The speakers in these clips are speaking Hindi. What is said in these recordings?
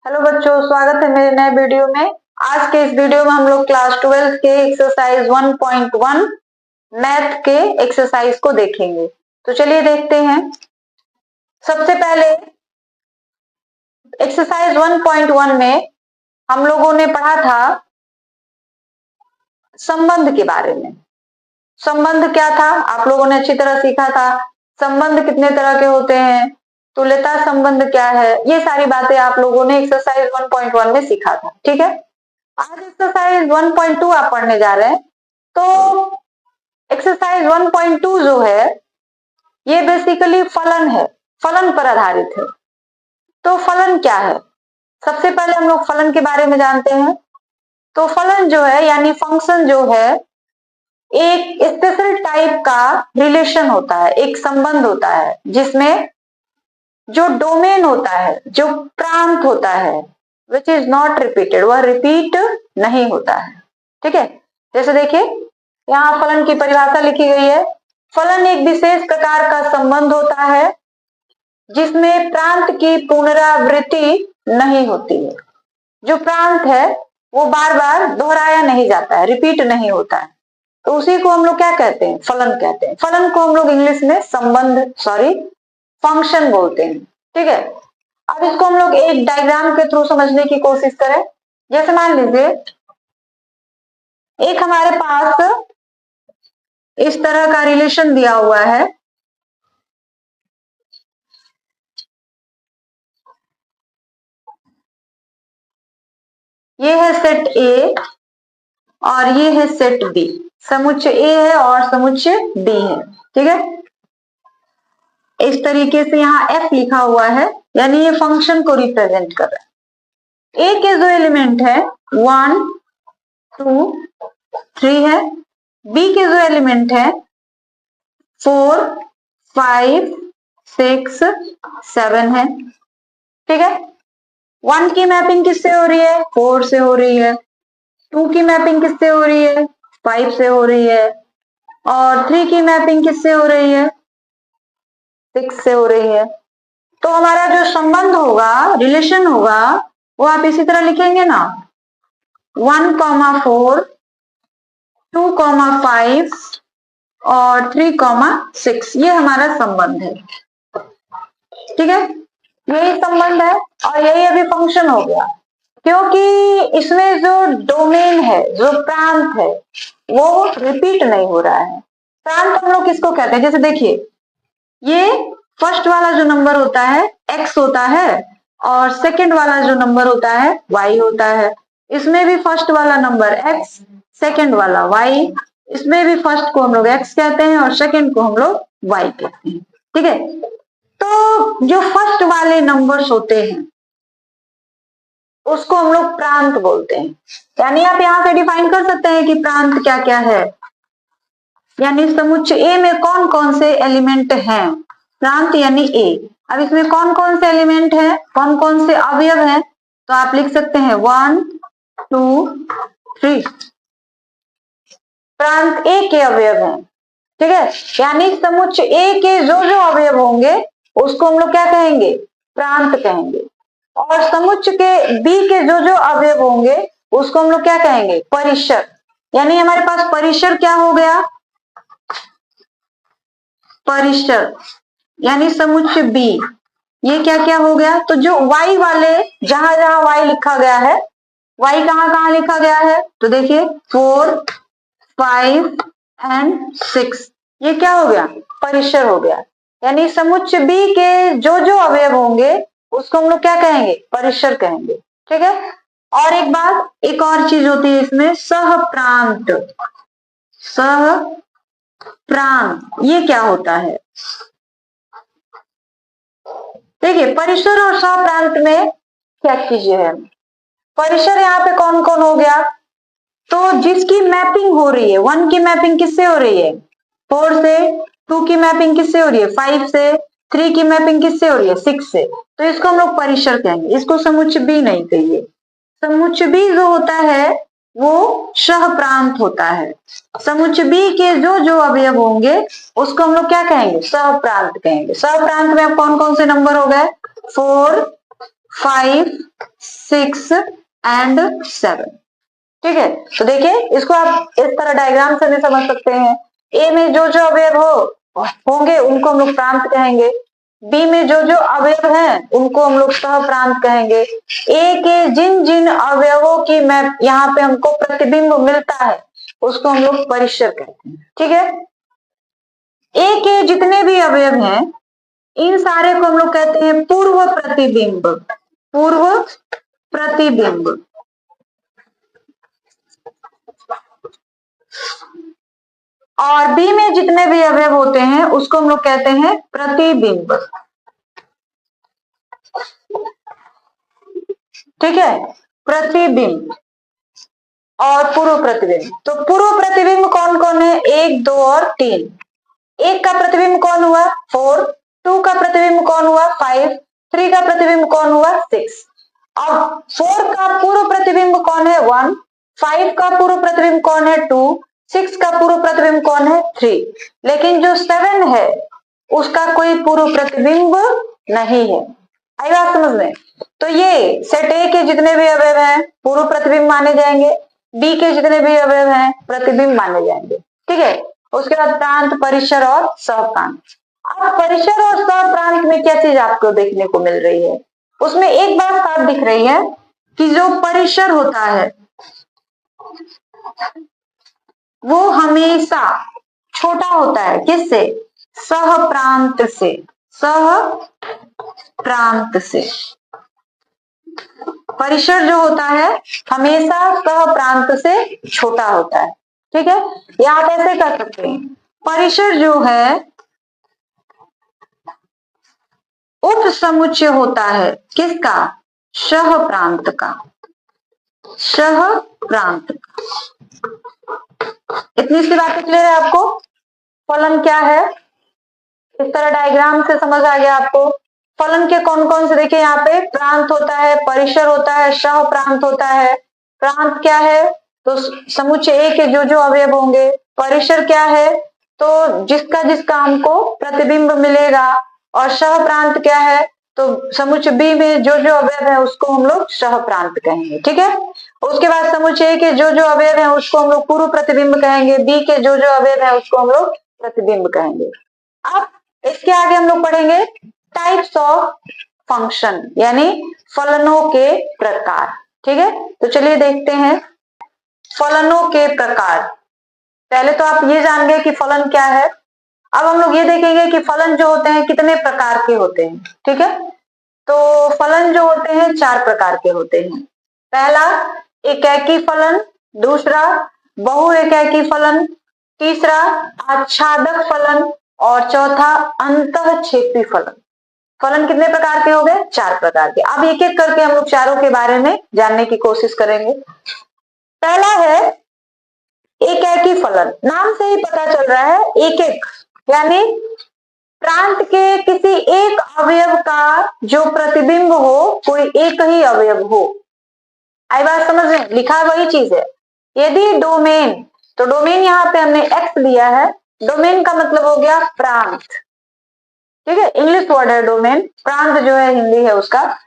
हेलो बच्चों, स्वागत है मेरे नए वीडियो में। आज के इस वीडियो में हम लोग क्लास 12 के एक्सरसाइज 1.1 मैथ के एक्सरसाइज को देखेंगे। तो चलिए देखते हैं। सबसे पहले एक्सरसाइज 1.1 में हम लोगों ने पढ़ा था संबंध के बारे में। संबंध क्या था आप लोगों ने अच्छी तरह सीखा था। संबंध कितने तरह के होते हैं, तुल्यता संबंध क्या है, ये सारी बातें आप लोगों ने एक्सरसाइज 1.1 में सीखा था। ठीक है, आज एक्सरसाइज 1.2 आप पढ़ने जा रहे हैं। तो एक्सरसाइज 1.2 जो है ये बेसिकली फलन है, फलन पर आधारित है। तो फलन क्या है, सबसे पहले हम लोग फलन के बारे में जानते हैं। तो फलन जो है यानी फंक्शन जो है एक स्पेशल टाइप का रिलेशन होता है, एक संबंध होता है जिसमें जो डोमेन होता है, जो प्रांत होता है, विच इज नॉट रिपीटेड, वह रिपीट नहीं होता है। ठीक है, जैसे देखिए यहाँ फलन की परिभाषा लिखी गई है। फलन एक विशेष प्रकार का संबंध होता है जिसमें प्रांत की पुनरावृत्ति नहीं होती है। जो प्रांत है वो बार बार दोहराया नहीं जाता है, रिपीट नहीं होता है, तो उसी को हम लोग क्या कहते हैं, फलन कहते हैं। फलन को हम लोग इंग्लिश में फंक्शन बोलते हैं। ठीक है, अब इसको हम लोग एक डायग्राम के थ्रू समझने की कोशिश करें। जैसे मान लीजिए एक हमारे पास इस तरह का रिलेशन दिया हुआ है। ये है सेट ए और ये है सेट बी। समुच्चय ए है और समुच्चय बी है। ठीक है, इस तरीके से यहाँ एफ लिखा हुआ है, यानी ये फंक्शन को रिप्रेजेंट कर रहा है। ए के जो एलिमेंट है 1 2 3 है, बी के जो एलिमेंट है 4 5 6 7 है। ठीक है, 1 की मैपिंग किससे हो रही है, 4 से हो रही है। 2 की मैपिंग किससे हो रही है, 5 से हो रही है। और 3 की मैपिंग किससे हो रही है, 6 से हो रही है। तो हमारा जो संबंध होगा, रिलेशन होगा, वो आप इसी तरह लिखेंगे ना, 1,4 2,5 और 3,6, ये हमारा संबंध है। ठीक है, यही संबंध है और यही अभी फंक्शन हो गया, क्योंकि इसमें जो डोमेन है, जो प्रांत है, वो रिपीट नहीं हो रहा है। प्रांत हम लोग किसको कहते हैं, जैसे देखिए ये फर्स्ट वाला जो नंबर होता है x होता है और सेकंड वाला जो नंबर होता है y होता है। इसमें भी फर्स्ट वाला नंबर x, सेकंड वाला y, इसमें भी फर्स्ट को हम लोग x कहते हैं और सेकंड को हम लोग y कहते हैं। ठीक है, तो जो फर्स्ट वाले नंबर्स होते हैं उसको हम लोग प्रांत बोलते हैं। यानी आप यहाँ से डिफाइन कर सकते हैं कि प्रांत क्या क्या है, यानी समुच्चय ए में कौन कौन से एलिमेंट हैं। प्रांत यानी ए। अब इसमें कौन कौन से एलिमेंट हैं, कौन कौन से अवयव हैं, तो आप लिख सकते हैं 1 2 3। प्रांत ए के अवयव हैं। ठीक है, यानी समुच्चय ए के जो जो अवयव होंगे उसको हम लोग क्या कहेंगे, प्रांत कहेंगे। और समुच्चय के बी के जो जो अवयव होंगे उसको हम लोग क्या कहेंगे, परिसर। यानी हमारे पास परिसर क्या हो गया, परिसर यानी समुच्चय बी, ये क्या क्या हो गया। तो जो y वाले, जहां जहां y लिखा गया है, y कहां कहां लिखा गया है, तो देखिए 4 5 एंड 6, ये क्या हो गया, परिसर हो गया। यानी समुच्चय बी के जो जो अवयव होंगे उसको हम लोग क्या कहेंगे, परिसर कहेंगे। ठीक है, और एक बात, एक और चीज होती है इसमें, सहप्रांत। सहप्रांत ये क्या होता है, देखिए परिसर और सहप्रांत में क्या चीजें है। परिसर यहाँ पे कौन कौन हो गया, तो जिसकी मैपिंग हो रही है, 1 की मैपिंग किससे हो रही है, 4 से। 2 की मैपिंग किससे हो रही है, 5 से। 3 की मैपिंग किससे हो रही है, 6 से। तो इसको हम लोग परिसर कहेंगे, इसको समुच्चय बी नहीं कहिए। समुच्चय बी जो होता है वो सहप्रांत होता है। समुच्चय बी के जो जो अवयव होंगे उसको हम लोग क्या कहेंगे, सहप्रांत कहेंगे। सहप्रांत में अब कौन कौन से नंबर हो गए, 4 5 6 एंड 7। ठीक है, तो देखिए इसको आप इस तरह डायग्राम से भी समझ सकते हैं। ए में जो जो अवयव होंगे उनको हम लोग प्रांत कहेंगे, बी में जो जो अवयव हैं उनको हम लोग सह प्रांत कहेंगे, ए के जिन जिन अवयवों की मैप यहाँ पे हमको प्रतिबिंब मिलता है उसको हम लोग परिसर कहते हैं। ठीक है, ए के जितने भी अवयव हैं इन सारे को हम लोग कहते हैं पूर्व प्रतिबिंब, पूर्व प्रतिबिंब। और बी में जितने भी अवयव होते हैं उसको हम लोग कहते हैं प्रतिबिंब। ठीक है, प्रतिबिंब और पूर्व प्रतिबिंब। तो पूर्व प्रतिबिंब कौन कौन है? 1, 2 और 3। एक का प्रतिबिंब कौन हुआ? 4, 2 का प्रतिबिंब कौन हुआ? 5, 3 का प्रतिबिंब कौन हुआ? 6। अब 4 का पूर्व प्रतिबिंब कौन है? 1, 5 का पूर्व प्रतिबिंब कौन है? 2, 6 का पूर्व प्रतिबिंब कौन है? 3। लेकिन जो 7 है उसका कोई पूर्व प्रतिबिंब नहीं है। आई बात समझ में? तो ये सेट ए के जितने भी अवयव हैं पूर्व प्रतिबिंब माने जाएंगे, बी के जितने भी अवयव हैं प्रतिबिंब माने जाएंगे। ठीक है, उसके बाद प्रांत, परिसर और सहप्रांत। अब परिसर और सहप्रांत में क्या चीज आपको देखने को मिल रही है? उसमें एक बात साफ दिख रही है कि जो परिसर होता है वो हमेशा छोटा होता है। किससे? सहप्रांत से, सहप्रांत से। परिसर जो होता है हमेशा सहप्रांत से छोटा होता है। ठीक है, या आप ऐसे कर सकते हैं, परिसर जो है उप समुच्चय होता है किसका? सहप्रांत का, सहप्रांत का। इतनी सी बातें क्लियर है आपको? फलन क्या है इस तरह डायग्राम से समझ आ गया आपको? फलन के कौन कौन से देखिए यहाँ पे प्रांत होता है, परिसर होता है, सहप्रांत होता है। प्रांत क्या है? तो समुच्चय ए के जो जो अवयव होंगे। परिसर क्या है? तो जिसका जिसका हमको प्रतिबिंब मिलेगा। और सहप्रांत क्या है? तो समुच्चय बी में जो जो अवयव है उसको हम लोग सहप्रांत कहेंगे। ठीक है, उसके बाद समुच्चय ए के जो जो अवयव है उसको हम लोग पूर्व प्रतिबिंब कहेंगे, बी के जो जो अवयव है उसको हम लोग प्रतिबिंब कहेंगे। अब इसके आगे हम लोग पढ़ेंगे टाइप्स ऑफ फंक्शन, यानी फलनों के प्रकार। ठीक है, तो चलिए देखते हैं फलनों के प्रकार। पहले तो आप ये जान गए कि फलन क्या है। अब हम लोग ये देखेंगे कि फलन जो होते हैं कितने प्रकार के होते हैं। ठीक है, तो फलन जो होते हैं 4 प्रकार के होते हैं। पहला एकैकी फलन, दूसरा बहुएकैकी फलन, तीसरा आच्छादक फलन और चौथा अंतःक्षेपी फलन। फलन कितने प्रकार के हो गए? 4 प्रकार के। अब एक एक करके हम लोग चारों के बारे में जानने की कोशिश करेंगे। पहला है एकैकी फलन। नाम से ही पता चल रहा है एक एक, यानी प्रांत के किसी एक अवयव का जो प्रतिबिंब हो, कोई एक ही अवयव हो। आई बात समझ में? लिखा वही चीज है। यदि डोमेन, तो डोमेन यहाँ पे हमने एक्स लिया है, डोमेन का मतलब हो गया प्रांत। ठीक है, इंग्लिश वर्ड है डोमेन, प्रांत जो है हिंदी है उसका।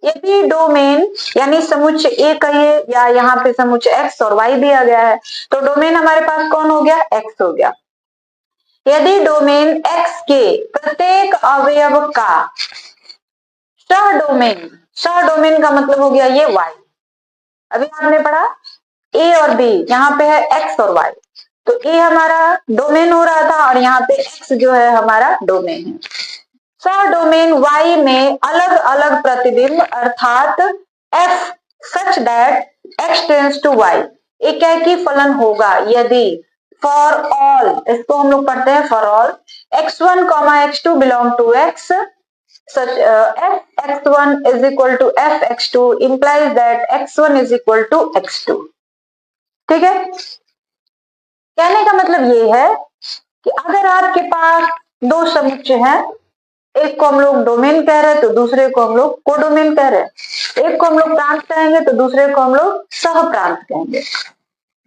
यदि डोमेन यानी समुच्चय ए कहिए या यहाँ पे समुच्चय एक्स और वाई दिया गया है, तो डोमेन हमारे पास कौन हो गया? एक्स हो गया। यदि डोमेन एक्स के प्रत्येक अवयव का सहडोमेन, सहडोमेन का मतलब हो गया ये वाई। अभी आपने पढ़ा ए और बी, यहाँ पे है एक्स और वाई, तो ए हमारा डोमेन हो रहा था और यहाँ पे एक्स जो है हमारा डोमेन है। सहडोमेन वाई में अलग अलग प्रतिबिंब अर्थात F such that x tends to y एकैकी फलन होगा यदि फॉर ऑल, इसको हम लोग पढ़ते हैं for all x1, x2 belong to x, such f x1 is equal to f x2 implies that x1 is equal to x2। ठीक है, कहने का मतलब ये है कि अगर आपके पास दो समुच्चय हैं, एक को हम लोग डोमेन कह रहे हैं तो दूसरे को हम लोग कोडोमेन कह रहे हैं, एक को हम लोग प्रांत कहेंगे तो दूसरे को हम लोग सहप्रांत कहेंगे।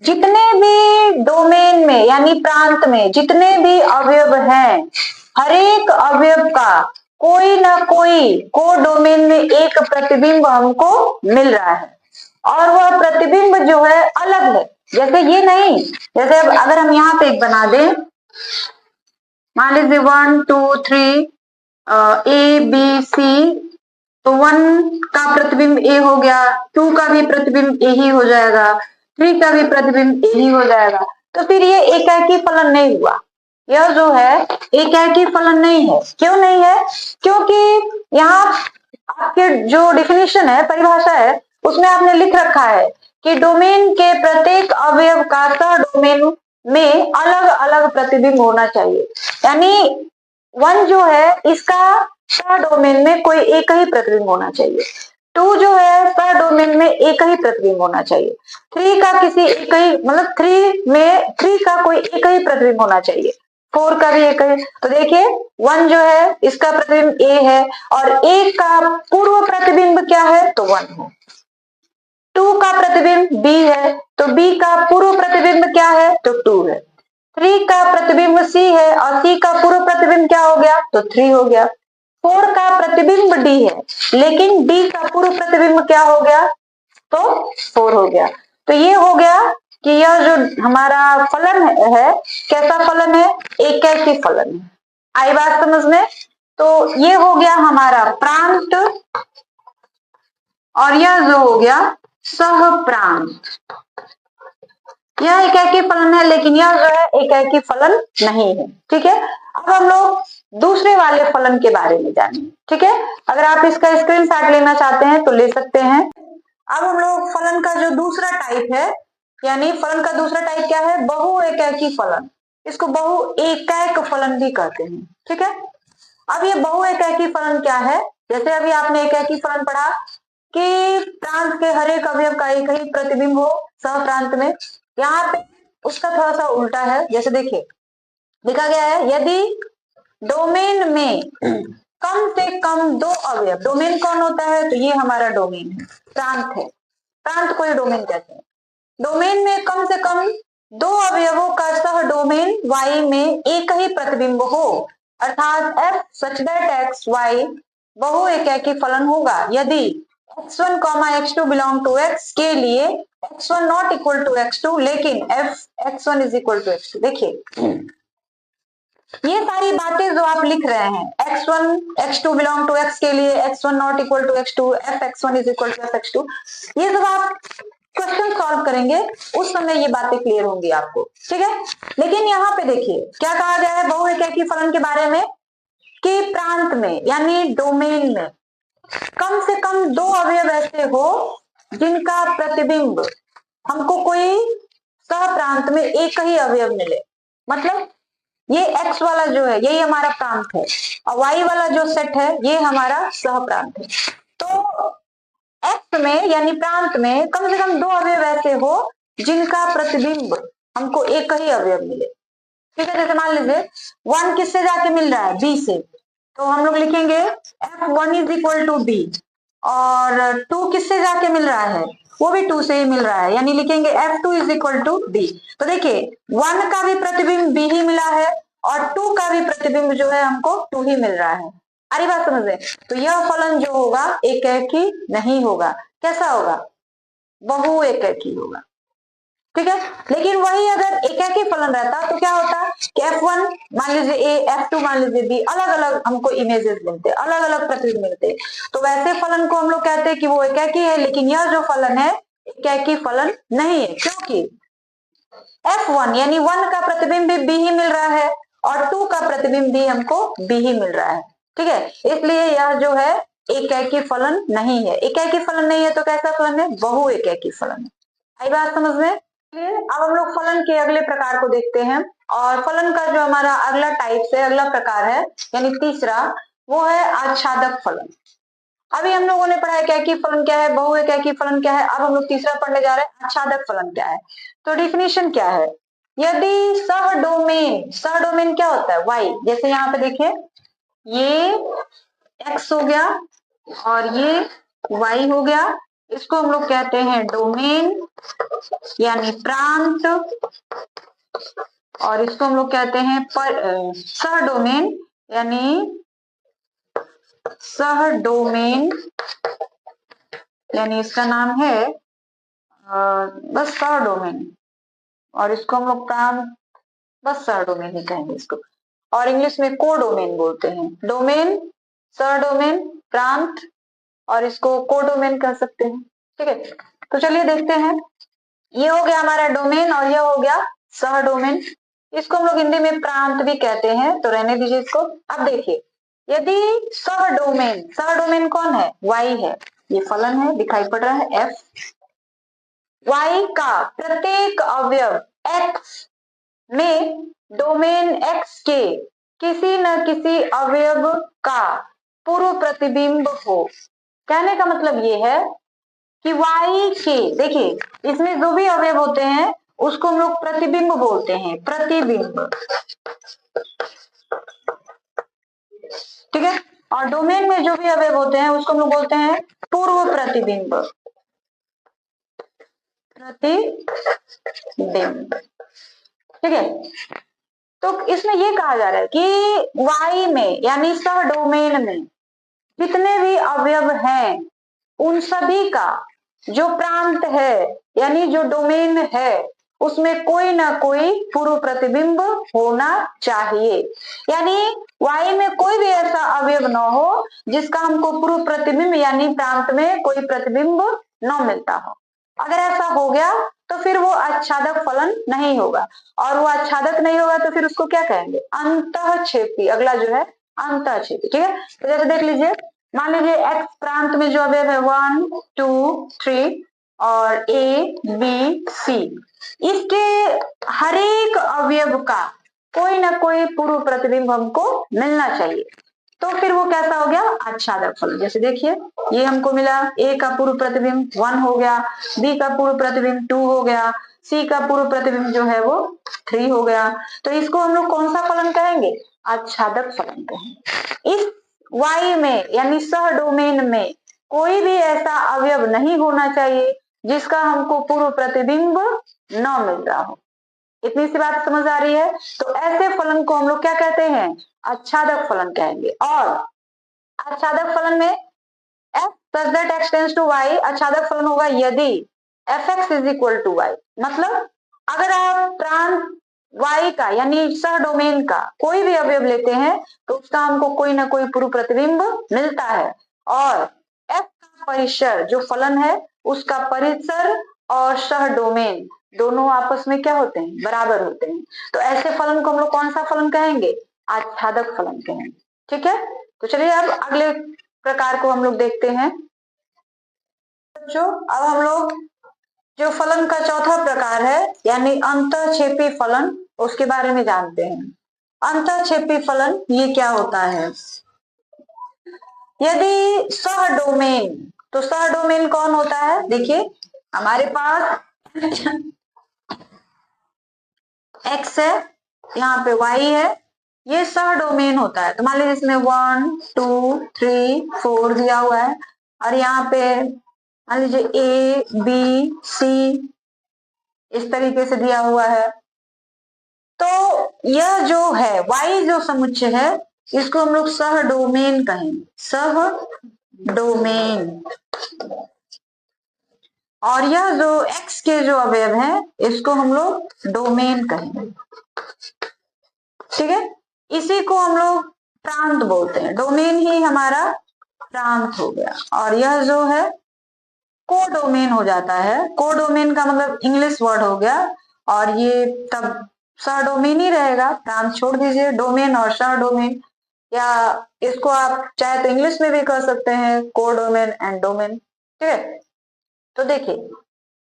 जितने भी डोमेन में यानी प्रांत में जितने भी अवयव हैं, हर एक अवयव का कोई ना कोई को डोमेन में एक प्रतिबिंब हमको मिल रहा है और वह प्रतिबिंब जो है अलग है। जैसे ये नहीं, जैसे अब अगर हम यहाँ पे एक बना दें, मान लीजिए 1 2 3 ए बी सी, तो 1 का प्रतिबिंब ए हो गया, 2 का भी प्रतिबिंब ए ही हो जाएगा, 3 का भी प्रतिबिंब ए ही हो जाएगा। तो फिर ये एकाकी फलन नहीं हुआ, यह जो है एकाकी फलन नहीं है। क्यों नहीं है? क्योंकि यहाँ आपके जो डिफिनीशन है, परिभाषा है, उसमें आपने लिख रखा है कि डोमेन के प्रत्येक अवयव का सह डोमेन में अलग अलग प्रतिबिंब होना चाहिए। यानी 1 जो है इसका सह डोमेन में कोई एक ही प्रतिबिंब होना चाहिए, 2 जो है सह डोमेन में एक ही प्रतिबिंब होना चाहिए, 3 का किसी एक ही मतलब 3 का कोई एक ही प्रतिबिंब होना चाहिए, 4 का भी एक ही। तो देखिए 1 जो है इसका प्रतिबिंब ए है और ए का पूर्व प्रतिबिंब क्या है? तो 1 है। 2 का प्रतिबिंब बी है तो बी का पूर्व प्रतिबिंब क्या है? तो 2 है। 3 का प्रतिबिंब सी है और सी का पूर्व प्रतिबिंब क्या हो गया? तो 3 हो गया। 4 का प्रतिबिंब डी है लेकिन डी का पूर्व प्रतिबिंब क्या हो गया? तो 4 हो गया। तो ये हो गया कि यह जो हमारा फलन है कैसा फलन है? एकैकी फलन है। आई बात समझ में? तो ये हो गया हमारा प्रांत और यह जो हो गया सह प्रांत। यह एकाकी फलन है लेकिन यह जो है एकाकी फलन नहीं है। ठीक है, अब हम लोग दूसरे वाले फलन के बारे में जानेंगे। ठीक है, अगर आप इसका स्क्रीनशॉट लेना चाहते हैं तो ले सकते हैं। अब हम लोग फलन का जो दूसरा टाइप है, यानी फलन का दूसरा टाइप क्या है? बहु एकाकी फलन। इसको बहु एकैक फलन भी कहते हैं। ठीक है, अब ये बहु एकाकी फलन क्या है? जैसे अभी आपने एकाकी फलन पढ़ा कि प्रांत के हर एक अवयव का एक ही प्रतिबिंब हो सह प्रांत में, यहाँ पे उसका थोड़ा सा उल्टा है। जैसे देखिए लिखा गया है यदि डोमेन में कम से कम 2 अवयव, डोमेन कौन होता है? तो ये हमारा डोमेन है, प्रांत है। प्रांत को ये डोमेन कहते हैं। डोमेन में कम से कम 2 अवयवों का सह डोमेन y में एक ही प्रतिबिंब हो, अर्थात f such that x y बहु एकाकी फलन होगा यदि x1, x2 belong to x के लिए x1 not equal to x2 लेकिन f x1 is equal to x2। देखिए ये सारी बातें जो आप लिख रहे हैं, x1 x2 belong to x के लिए x1 not equal to x2, f x1 is equal to f x2, ये जब आप क्वेश्चन सॉल्व करेंगे उस समय ये बातें क्लियर होंगी आपको। ठीक है, लेकिन यहाँ पे देखिए क्या कहा गया है बहु एकाकी फलन के बारे में कि प्रांत में यानी डोमेन में कम से कम 2 अवयव ऐसे हो जिनका प्रतिबिंब हमको कोई सह प्रांत में एक ही अवयव मिले। मतलब ये x वाला जो है यही हमारा प्रांत है और y वाला जो सेट है ये हमारा सह प्रांत है। तो x में यानी प्रांत में कम से कम 2 अवयव ऐसे हो जिनका प्रतिबिंब हमको एक ही अवयव मिले। ठीक है, जैसे मान लीजिए 1 किससे जाके मिल रहा है? b से, तो हम लोग लिखेंगे f1 is equal to b और 2 किससे जाके मिल रहा है? वो भी 2 से ही मिल रहा है, यानी लिखेंगे f2 is equal to b। तो देखिए 1 का भी प्रतिबिंब b ही मिला है और 2 का भी प्रतिबिंब जो है हमको 2 ही मिल रहा है। अरे बात समझ रहे? तो यह फलन जो होगा एकाकी नहीं होगा। कैसा होगा? बहु एकाकी होगा। ठीक है, लेकिन वही अगर एकाकी फलन रहता तो क्या होता कि f1 मान लीजिए a, f2 मान लीजिए b, अलग अलग हमको इमेजेस मिलते, अलग अलग प्रतिबिंब मिलते। तो वैसे फलन को हम लोग कहते हैं कि वो एकाकी है, लेकिन यह जो फलन है एकाकी फलन नहीं है क्योंकि f1 यानी 1 का प्रतिबिंब भी b ही मिल रहा है और 2 का प्रतिबिंब भी हमको b ही मिल रहा है। ठीक है, इसलिए यह जो है एकाकी फलन नहीं है। एकाकी फलन नहीं है तो कैसा फलन है? बहु एकाकी फलन है। आई बात समझ में? अब हम लोग फलन के अगले प्रकार को देखते हैं और फलन का जो हमारा अगला टाइप है, अगला प्रकार है यानी तीसरा, वो है आच्छादक फलन। अभी हम लोगों ने पढ़ा एकाकी फलन क्या है, बहु एकाकी फलन क्या है, अब हम लोग तीसरा पढ़ने जा रहे हैं आच्छादक फलन क्या है। तो डिफिनीशन क्या है? यदि सह डोमेन क्या होता है? y। जैसे यहाँ पे देखिए ये x हो गया और ये y हो गया, इसको हम लोग कहते हैं डोमेन यानी प्रांत और इसको हम लोग कहते हैं सह डोमेन यानी सह डोमेन, यानी इसका नाम है बस सह डोमेन, और इसको हम लोग प्रांत, बस सह डोमेन ही कहेंगे इसको, और इंग्लिश में कोडोमेन बोलते हैं। डोमेन, सह डोमेन, प्रांत, और इसको कोडोमेन कह सकते हैं। ठीक है, तो चलिए देखते हैं। ये हो गया हमारा डोमेन और यह हो गया सह डोमेन। इसको हम लोग हिंदी में प्रांत भी कहते हैं, तो रहने दीजिए इसको। अब देखिए, यदि सह डोमेन, सह डोमेन कौन है? वाई है, ये फलन है, दिखाई पड़ रहा है एफ। वाई का प्रत्येक अवयव एक्स में डोमेन एक्स के किसी न किसी अवयव का पूर्व प्रतिबिंब हो। कहने का मतलब ये है कि वाई के, देखिए इसमें जो भी अवयव होते हैं उसको हम लोग प्रतिबिंब बोलते हैं, प्रतिबिंब। ठीक है, और डोमेन में जो भी अवयव होते हैं उसको हम लोग बोलते हैं पूर्व प्रतिबिंब, प्रतिबिंब। ठीक है, तो इसमें ये कहा जा रहा है कि वाई में यानी सह डोमेन में जितने भी अवयव हैं उन सभी का जो प्रांत है यानी जो डोमेन है उसमें कोई ना कोई पूर्व प्रतिबिंब होना चाहिए। यानी वाई में कोई भी ऐसा अवयव न हो जिसका हमको पूर्व प्रतिबिंब यानी प्रांत में कोई प्रतिबिंब न मिलता हो। अगर ऐसा हो गया तो फिर वो आच्छादक फलन नहीं होगा, और वो आच्छादक नहीं होगा तो फिर उसको क्या कहेंगे? अंतःक्षेपी। अगला जो है अंतःक्षेपी। ठीक है, तो जैसे देख लीजिए, मान लीजिए एक्स प्रांत में जो अवयव है 1 2 3 और ए बी सी, इसके हर एक अवयव का कोई ना कोई पूर्व प्रतिबिंब हमको मिलना चाहिए, तो फिर वो कैसा हो गया? आच्छादक फलन। जैसे देखिए, ये हमको मिला, ए का पूर्व प्रतिबिंब 1 हो गया, बी का पूर्व प्रतिबिंब 2 हो गया, सी का पूर्व प्रतिबिंब जो है वो 3 हो गया, तो इसको हम लोग कौन सा फलन कहेंगे? आच्छादक फलन कहेंगे। इस वाई में यानी सह डोमेन में कोई भी ऐसा अवयव नहीं होना चाहिए जिसका हमको पूर्व प्रतिबिंब न मिल रहा हो। इतनी सी बात समझ आ रही है? तो ऐसे फलन को हम लोग क्या कहते हैं? आच्छादक फलन कहेंगे। और आच्छादक फलन में f such that x tends to y आच्छादक फलन होगा यदि fx is equal to y। मतलब अगर आप प्रांत y का यानी सह डोमेन का कोई भी अवयव लेते हैं तो उसका हमको कोई ना कोई पूर्व प्रतिबिंब मिलता है, और f का परिसर जो फलन है उसका परिसर और सह डोमेन दोनों आपस में क्या होते हैं? बराबर होते हैं। तो ऐसे फलन को हम लोग कौन सा फलन कहेंगे? आच्छादक फलन कहेंगे। ठीक है, तो चलिए अब अगले प्रकार को हम लोग देखते हैं। बच्चों, अब हम लोग जो फलन का चौथा प्रकार है यानी अंतःक्षेपी फलन, उसके बारे में जानते हैं। अंतःक्षेपी फलन ये क्या होता है? यदि सह डोमेन, तो सह डोमेन कौन होता है? देखिए हमारे पास x है, यहाँ पे y है, ये सह डोमेन होता है। तो मान लीजिए इसमें 1 2 3 4 दिया हुआ है, और यहाँ पे मान लीजिए ए बी सी इस तरीके से दिया हुआ है। तो यह जो है y जो समुच्चय है इसको हम लोग सह डोमेन कहेंगे, सह डोमेन। और यह जो x के जो अवयव है इसको हम लोग डोमेन कहेंगे। ठीक है, इसी को हम लोग प्रांत बोलते हैं। डोमेन ही हमारा प्रांत हो गया, और यह जो है कोडोमेन हो जाता है। कोडोमेन का मतलब इंग्लिश वर्ड हो गया, और ये तब सह डोमेन ही रहेगा, प्रांत छोड़ दीजिए, डोमेन और सह डोमेन, या इसको आप चाहे तो इंग्लिश में भी कह सकते हैं कोडोमेन एंड डोमेन। ठीक है, तो देखिए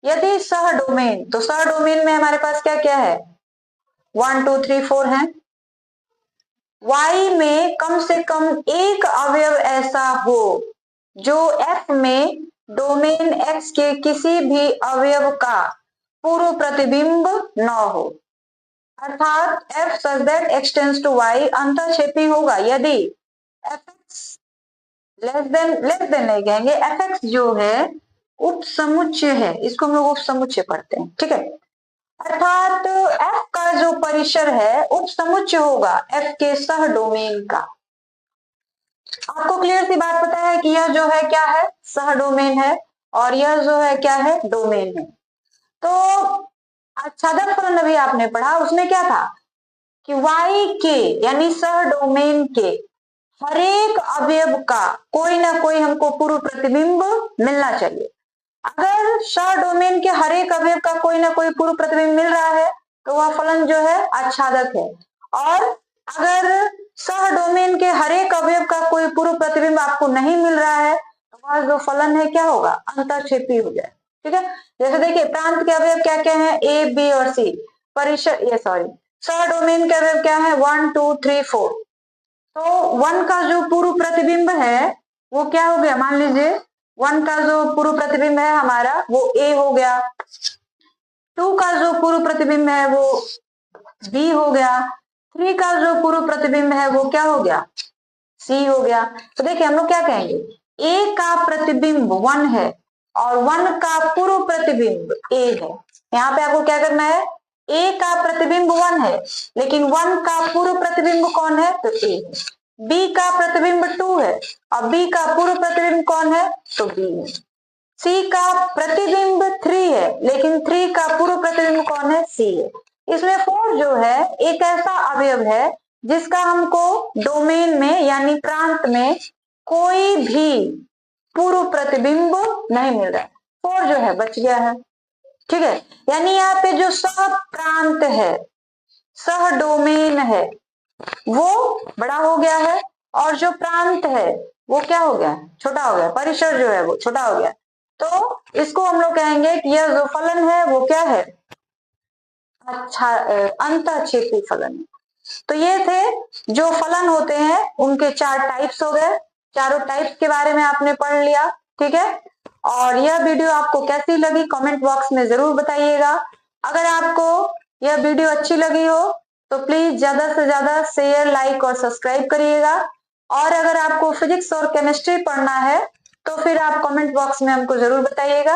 यदि सह डोमेन, तो सह डोमेन में हमारे पास क्या क्या है? 1 2 3 4 है। y में कम से कम एक अवयव ऐसा हो जो f में डोमेन x के किसी भी अवयव का पूर्व प्रतिबिंब न हो, अर्थात f such that x tends to y अंतःक्षेपी होगा यदि fx लेस देन नहीं कहेंगे, fx जो है उपसमुच्चय है, इसको हम लोग उपसमुच्चय पढ़ते हैं। ठीक है, अर्थात f का जो परिसर है उपसमुच्चय होगा f के सह डोमेन का। आपको क्लियर सी बात पता है कि यह जो है क्या है, सह डोमेन है, और यह जो है क्या है, डोमेन है। तो आच्छादक फलन अभी आपने पढ़ा, उसमें क्या था कि y के यानी सह डोमेन के हर एक अवयव का कोई ना कोई हमको पूर्व प्रतिबिंब मिलना चाहिए। अगर सह डोमेन के हर एक अवयव का कोई ना कोई पूर्व प्रतिबिंब मिल रहा है तो वह फलन जो है आच्छादक है, और अगर सह डोमेन के हर एक अवयव का कोई पूर्व प्रतिबिंब आपको नहीं मिल रहा है तो वह जो फलन है क्या होगा, अंतःक्षेपी हो जाए। ठीक है, जैसे देखिए प्रांत के अवयव क्या क्या है, ए बी और सी। परिसर ये सॉरी सह डोमेन के अवयव क्या है, 1 2 3 4। तो 1 का जो पूर्व प्रतिबिंब है वो क्या हो गया, मान लीजिए 1 का जो पूर्व प्रतिबिंब है हमारा वो ए हो गया, 2 का जो पूर्व प्रतिबिंब है वो बी हो गया, 3 का जो पूर्व प्रतिबिंब है वो क्या हो गया, सी हो गया। तो देखिए हम लोग क्या कहेंगे, ए का प्रतिबिंब 1 है और 1 का पूर्व प्रतिबिंब ए है। यहाँ पे आपको क्या करना है, ए का प्रतिबिंब 1 है लेकिन 1 का पूर्व प्रतिबिंब कौन है, तो ए है। बी का प्रतिबिंब 2 है और बी का पूर्व प्रतिबिंब कौन है, तो बी है। सी का प्रतिबिंब 3 है लेकिन 3 का पूर्व प्रतिबिंब कौन है, सी है। इसमें 4 जो है एक ऐसा अवयव है जिसका हमको डोमेन में यानी प्रांत में कोई भी पूर्व प्रतिबिंब नहीं मिल रहा है, 4 जो है बच गया है। ठीक है, यानी यहाँ पे जो सह प्रांत है, सह डोमेन है वो बड़ा हो गया है और जो प्रांत है वो क्या हो गया, छोटा हो गया, परिसर जो है वो छोटा हो गया। तो इसको हम लोग कहेंगे कि यह जो फलन है वो क्या है, अच्छा अंतःक्षेपी फलन। तो ये थे जो फलन होते हैं उनके 4 टाइप्स हो गए, चारों टाइप्स के बारे में आपने पढ़ लिया। ठीक है, और यह वीडियो आपको कैसी लगी कमेंट बॉक्स में जरूर बताइएगा। अगर आपको यह वीडियो अच्छी लगी हो तो प्लीज ज्यादा से ज्यादा शेयर, लाइक और सब्सक्राइब करिएगा। और अगर आपको फिजिक्स और केमिस्ट्री पढ़ना है तो फिर आप कमेंट बॉक्स में हमको जरूर बताइएगा।